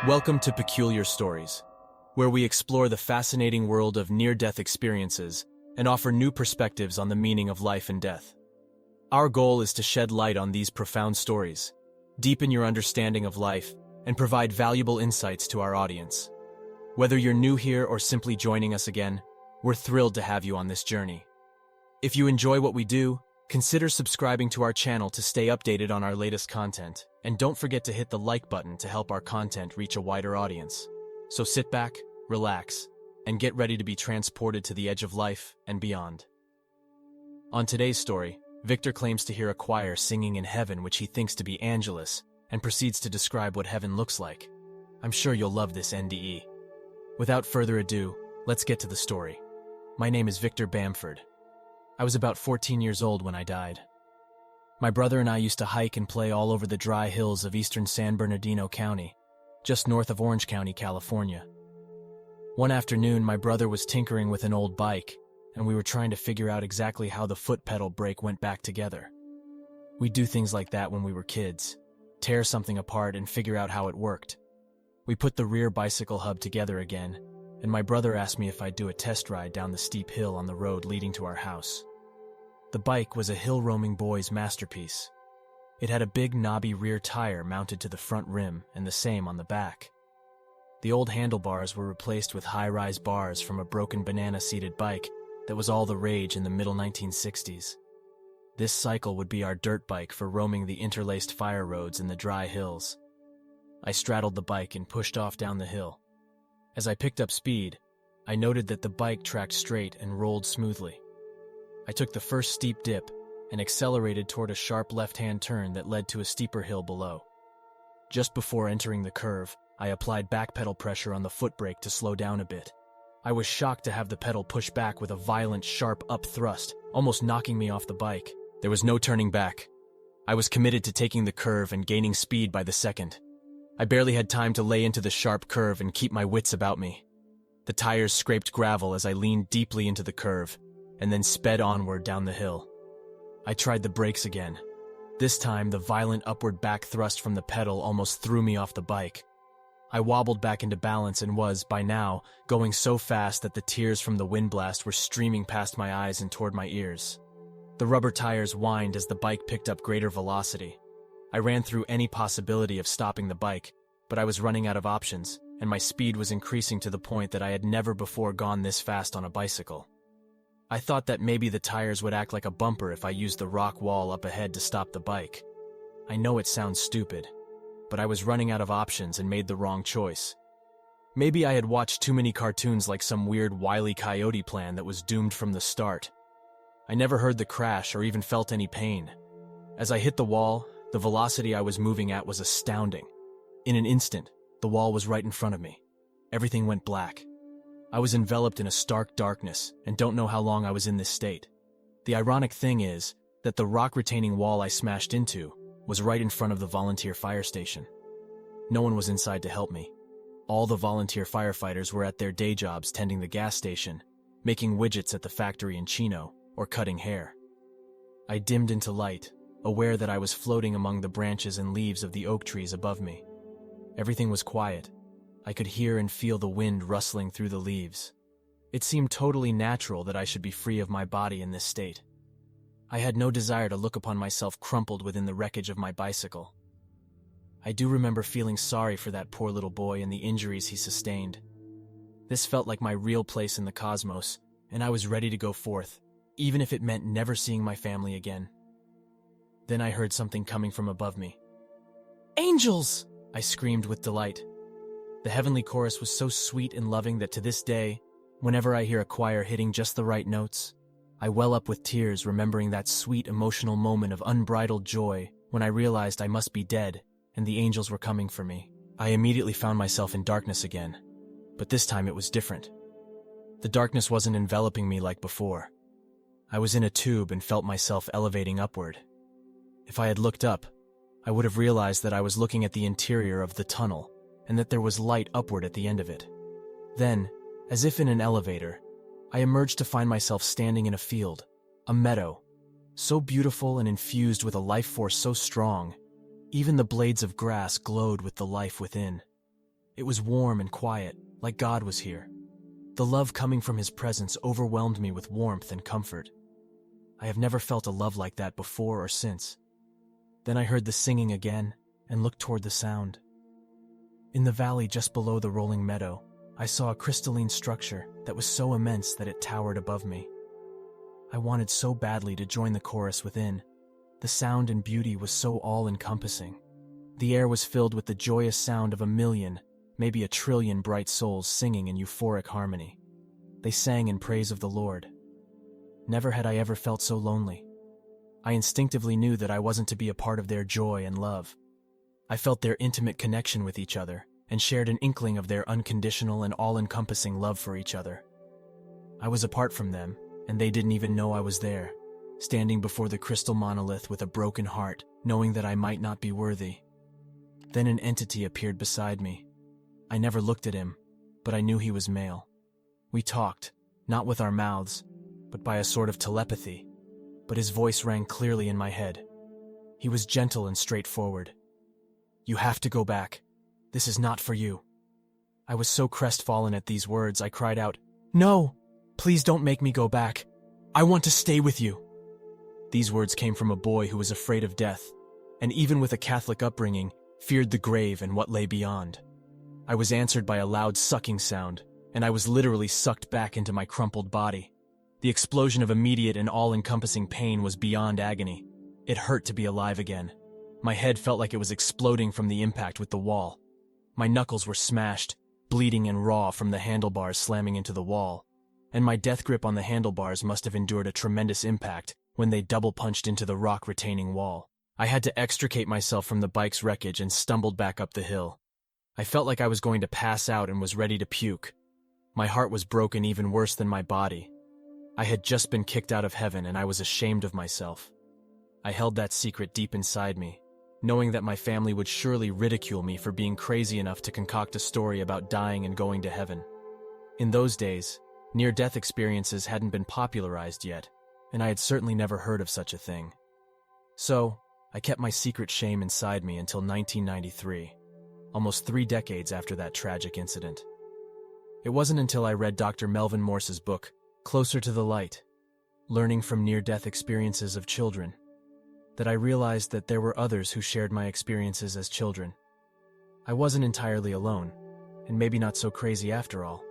Welcome to Peculiar Stories, where we explore the fascinating world of near-death experiences and offer new perspectives on the meaning of life and death. Our goal is to shed light on these profound stories, deepen your understanding of life, and provide valuable insights to our audience. Whether you're new here or simply joining us again, we're thrilled to have you on this journey. If you enjoy what we do, consider subscribing to our channel to stay updated on our latest content, and don't forget to hit the like button to help our content reach a wider audience. So sit back, relax, and get ready to be transported to the edge of life and beyond. On today's story, Victor claims to hear a choir singing in heaven which he thinks to be Angelus, and proceeds to describe what heaven looks like. I'm sure you'll love this NDE. Without further ado, let's get to the story. My name is Victor Bamford. I was about 14 years old when I died. My brother and I used to hike and play all over the dry hills of eastern San Bernardino County, just north of Orange County, California. One afternoon, my brother was tinkering with an old bike, and we were trying to figure out exactly how the foot pedal brake went back together. We'd do things like that when we were kids, tear something apart and figure out how it worked. We put the rear bicycle hub together again, and my brother asked me if I'd do a test ride down the steep hill on the road leading to our house. The bike was a hill-roaming boy's masterpiece. It had a big knobby rear tire mounted to the front rim and the same on the back. The old handlebars were replaced with high-rise bars from a broken banana-seated bike that was all the rage in the middle 1960s. This cycle would be our dirt bike for roaming the interlaced fire roads in the dry hills. I straddled the bike and pushed off down the hill. As I picked up speed, I noted that the bike tracked straight and rolled smoothly. I took the first steep dip and accelerated toward a sharp left-hand turn that led to a steeper hill below. Just before entering the curve, I applied back pedal pressure on the foot brake to slow down a bit. I was shocked to have the pedal push back with a violent, sharp up thrust, almost knocking me off the bike. There was no turning back. I was committed to taking the curve and gaining speed by the second. I barely had time to lay into the sharp curve and keep my wits about me. The tires scraped gravel as I leaned deeply into the curve, and then sped onward down the hill. I tried the brakes again. This time, the violent upward back thrust from the pedal almost threw me off the bike. I wobbled back into balance and was, by now, going so fast that the tears from the wind blast were streaming past my eyes and toward my ears. The rubber tires whined as the bike picked up greater velocity. I ran through any possibility of stopping the bike, but I was running out of options, and my speed was increasing to the point that I had never before gone this fast on a bicycle. I thought that maybe the tires would act like a bumper if I used the rock wall up ahead to stop the bike. I know it sounds stupid, but I was running out of options and made the wrong choice. Maybe I had watched too many cartoons like some weird Wile E. Coyote plan that was doomed from the start. I never heard the crash or even felt any pain. As I hit the wall, the velocity I was moving at was astounding. In an instant, the wall was right in front of me. Everything went black. I was enveloped in a stark darkness and don't know how long I was in this state. The ironic thing is that the rock-retaining wall I smashed into was right in front of the volunteer fire station. No one was inside to help me. All the volunteer firefighters were at their day jobs tending the gas station, making widgets at the factory in Chino, or cutting hair. I dimmed into light, aware that I was floating among the branches and leaves of the oak trees above me. Everything was quiet. I could hear and feel the wind rustling through the leaves. It seemed totally natural that I should be free of my body in this state. I had no desire to look upon myself crumpled within the wreckage of my bicycle. I do remember feeling sorry for that poor little boy and the injuries he sustained. This felt like my real place in the cosmos, and I was ready to go forth, even if it meant never seeing my family again. Then I heard something coming from above me. "Angels!" I screamed with delight. The heavenly chorus was so sweet and loving that to this day, whenever I hear a choir hitting just the right notes, I well up with tears remembering that sweet emotional moment of unbridled joy when I realized I must be dead and the angels were coming for me. I immediately found myself in darkness again, but this time it was different. The darkness wasn't enveloping me like before. I was in a tube and felt myself elevating upward. If I had looked up, I would have realized that I was looking at the interior of the tunnel and that there was light upward at the end of it. Then, as if in an elevator, I emerged to find myself standing in a field, a meadow, so beautiful and infused with a life force so strong, even the blades of grass glowed with the life within. It was warm and quiet, like God was here. The love coming from his presence overwhelmed me with warmth and comfort. I have never felt a love like that before or since. Then I heard the singing again and looked toward the sound. In the valley just below the rolling meadow, I saw a crystalline structure that was so immense that it towered above me. I wanted so badly to join the chorus within. The sound and beauty was so all-encompassing. The air was filled with the joyous sound of 1,000,000, maybe 1,000,000,000,000 bright souls singing in euphoric harmony. They sang in praise of the Lord. Never had I ever felt so lonely. I instinctively knew that I wasn't to be a part of their joy and love. I felt their intimate connection with each other and shared an inkling of their unconditional and all-encompassing love for each other. I was apart from them, and they didn't even know I was there, standing before the crystal monolith with a broken heart, knowing that I might not be worthy. Then an entity appeared beside me. I never looked at him, but I knew he was male. We talked, not with our mouths, but by a sort of telepathy, but his voice rang clearly in my head. He was gentle and straightforward. "You have to go back. This is not for you." I was so crestfallen at these words, I cried out, "No! Please don't make me go back. I want to stay with you." These words came from a boy who was afraid of death, and even with a Catholic upbringing, feared the grave and what lay beyond. I was answered by a loud sucking sound, and I was literally sucked back into my crumpled body. The explosion of immediate and all-encompassing pain was beyond agony. It hurt to be alive again. My head felt like it was exploding from the impact with the wall. My knuckles were smashed, bleeding and raw from the handlebars slamming into the wall, and my death grip on the handlebars must have endured a tremendous impact when they double-punched into the rock-retaining wall. I had to extricate myself from the bike's wreckage and stumbled back up the hill. I felt like I was going to pass out and was ready to puke. My heart was broken even worse than my body. I had just been kicked out of heaven and I was ashamed of myself. I held that secret deep inside me, knowing that my family would surely ridicule me for being crazy enough to concoct a story about dying and going to heaven. In those days, near-death experiences hadn't been popularized yet, and I had certainly never heard of such a thing. So, I kept my secret shame inside me until 1993, almost 3 decades after that tragic incident. It wasn't until I read Dr. Melvin Morse's book, Closer to the Light, Learning from Near-Death Experiences of Children, that I realized that there were others who shared my experiences as children. I wasn't entirely alone, and maybe not so crazy after all.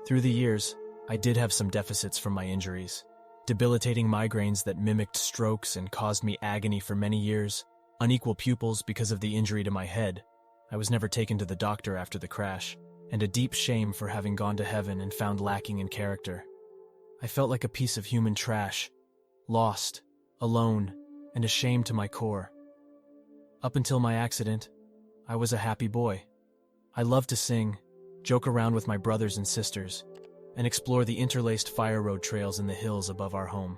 Through the years, I did have some deficits from my injuries, debilitating migraines that mimicked strokes and caused me agony for many years, unequal pupils because of the injury to my head. I was never taken to the doctor after the crash, and a deep shame for having gone to heaven and found lacking in character. I felt like a piece of human trash, lost, alone, and ashamed to my core. Up until my accident, I was a happy boy. I loved to sing, joke around with my brothers and sisters, and explore the interlaced fire road trails in the hills above our home.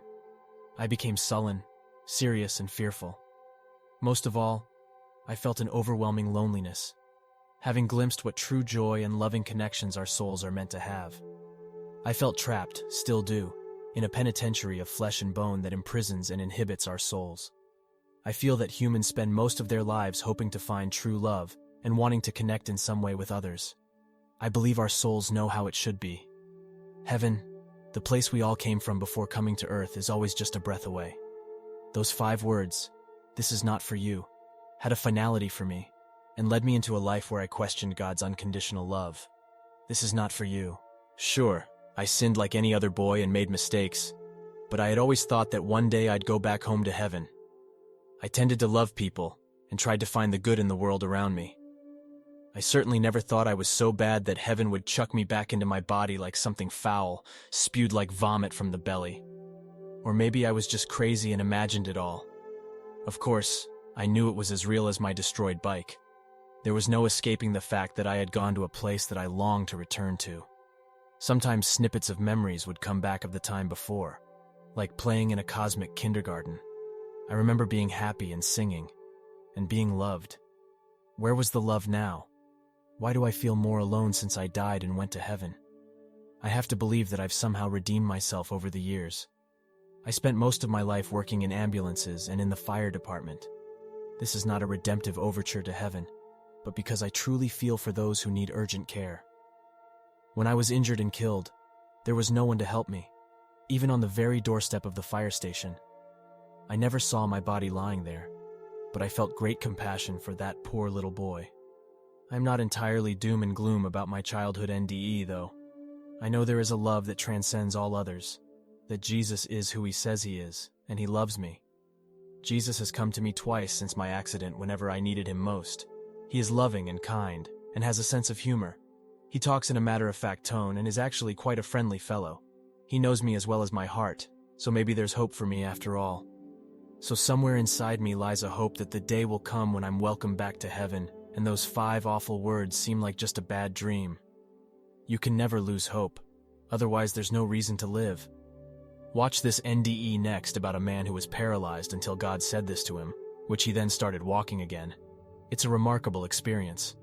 I became sullen, serious, and fearful. Most of all, I felt an overwhelming loneliness, having glimpsed what true joy and loving connections our souls are meant to have. I felt trapped, still do, in a penitentiary of flesh and bone that imprisons and inhibits our souls. I feel that humans spend most of their lives hoping to find true love and wanting to connect in some way with others. I believe our souls know how it should be. Heaven, the place we all came from before coming to earth, is always just a breath away. Those 5 words, "This is not for you," had a finality for me, and led me into a life where I questioned God's unconditional love. This is not for you. Sure, I sinned like any other boy and made mistakes, but I had always thought that one day I'd go back home to heaven. I tended to love people and tried to find the good in the world around me. I certainly never thought I was so bad that heaven would chuck me back into my body like something foul, spewed like vomit from the belly. Or maybe I was just crazy and imagined it all. Of course, I knew it was as real as my destroyed bike. There was no escaping the fact that I had gone to a place that I longed to return to. Sometimes snippets of memories would come back of the time before, like playing in a cosmic kindergarten. I remember being happy and singing, and being loved. Where was the love now? Why do I feel more alone since I died and went to heaven? I have to believe that I've somehow redeemed myself over the years. I spent most of my life working in ambulances and in the fire department. This is not a redemptive overture to heaven. but because I truly feel for those who need urgent care. When I was injured and killed, there was no one to help me, even on the very doorstep of the fire station. I never saw my body lying there, but I felt great compassion for that poor little boy. I'm not entirely doom and gloom about my childhood NDE, though. I know there is a love that transcends all others, that Jesus is who he says he is, and he loves me. Jesus has come to me twice since my accident whenever I needed him most. He is loving and kind, and has a sense of humor. He talks in a matter-of-fact tone and is actually quite a friendly fellow. He knows me as well as my heart, so maybe there's hope for me after all. So somewhere inside me lies a hope that the day will come when I'm welcomed back to heaven, and those 5 awful words seem like just a bad dream. You can never lose hope, otherwise there's no reason to live. Watch this NDE next about a man who was paralyzed until God said this to him, which he then started walking again. It's a remarkable experience.